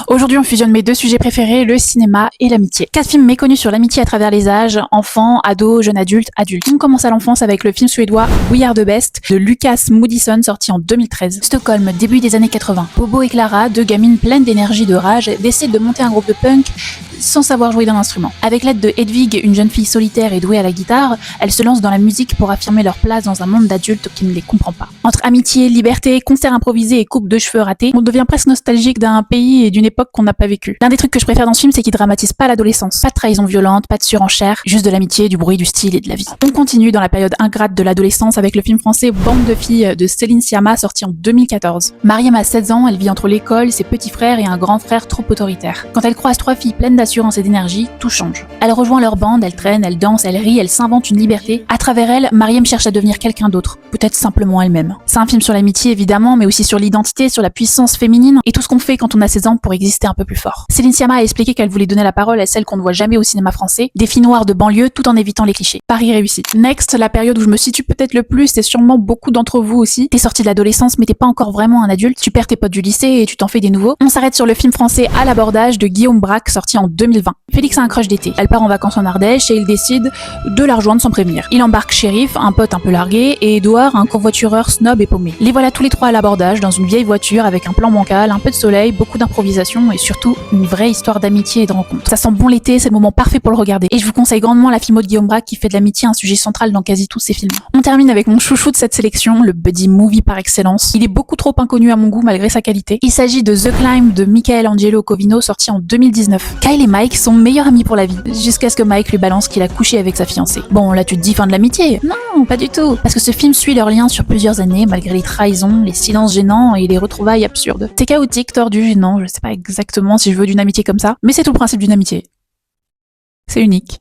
Aujourd'hui, on fusionne mes deux sujets préférés, le cinéma et l'amitié. 4 films méconnus sur l'amitié à travers les âges, enfants, ados, jeunes adultes, adultes. On commence à l'enfance avec le film suédois We Are the Best de Lukas Moodysson, sorti en 2013. Stockholm, début des années 80. Bobo et Clara, deux gamines pleines d'énergie et de rage, décident de monter un groupe de punk sans savoir jouer d'un instrument. Avec l'aide de Hedwig, une jeune fille solitaire et douée à la guitare, elles se lancent dans la musique pour affirmer leur place dans un monde d'adultes qui ne les comprend pas. Entre amitié, liberté, concerts improvisés et coupe de cheveux ratés, on devient presque nostalgique d'un pays et d'une époque qu'on n'a pas vécu. L'un des trucs que je préfère dans ce film, c'est qu'il dramatise pas l'adolescence. Pas de trahison violente, pas de surenchère, juste de l'amitié, du bruit, du style et de la vie. On continue dans la période ingrate de l'adolescence avec le film français Bande de filles de Céline Sciamma, sorti en 2014. Mariam a 16 ans, elle vit entre l'école, ses petits frères et un grand frère trop autoritaire. Quand elle croise 3 filles pleines d'assurance et d'énergie, tout change. Elle rejoint leur bande, elle traîne, elle danse, elle rit, elle s'invente une liberté. À travers elle, Mariam cherche à devenir quelqu'un d'autre, peut-être simplement elle-même. C'est un film sur l'amitié évidemment, mais aussi sur l'identité, sur la puissance féminine et tout ce qu'on fait quand on a 16 ans pour exister un peu plus fort. Céline Sciamma a expliqué qu'elle voulait donner la parole à celles qu'on ne voit jamais au cinéma français, des filles noires de banlieue tout en évitant les clichés. Pari réussi. Next, la période où je me situe peut-être le plus, et sûrement beaucoup d'entre vous aussi. T'es sorti de l'adolescence mais t'es pas encore vraiment un adulte, tu perds tes potes du lycée et tu t'en fais des nouveaux. On s'arrête sur le film français À l'abordage de Guillaume Braque, sorti en 2020. Félix a un crush d'été. Elle part en vacances en Ardèche et il décide de la rejoindre sans prévenir. Il embarque Shérif, un pote un peu largué, et Édouard, un covoitureur snob et paumé. Les voilà tous les trois à l'abordage, dans une vieille voiture avec un plan bancal, un peu de soleil, beaucoup d'improvisation et surtout une vraie histoire d'amitié et de rencontre. Ça sent bon l'été, c'est le moment parfait pour le regarder. Et je vous conseille grandement la filmo de Guillaume Braque qui fait de l'amitié un sujet central dans quasi tous ses films. On termine avec mon chouchou de cette sélection, le buddy movie par excellence. Il est beaucoup trop inconnu à mon goût malgré sa qualité. Il s'agit de The Climb de Michael Angelo Covino, sorti en 2019. Kyle et Mike sont meilleurs amis pour la vie, jusqu'à ce que Mike lui balance qu'il a couché avec sa fiancée. Bon, là tu te dis fin de l'amitié. Non, pas du tout. Parce que ce film suit leur lien sur plusieurs années, malgré les trahisons, les silences gênants et les retrouvailles absurdes. C'est chaotique, tordu, gênant, je sais pas exactement si je veux d'une amitié comme ça, mais c'est tout le principe d'une amitié. C'est unique.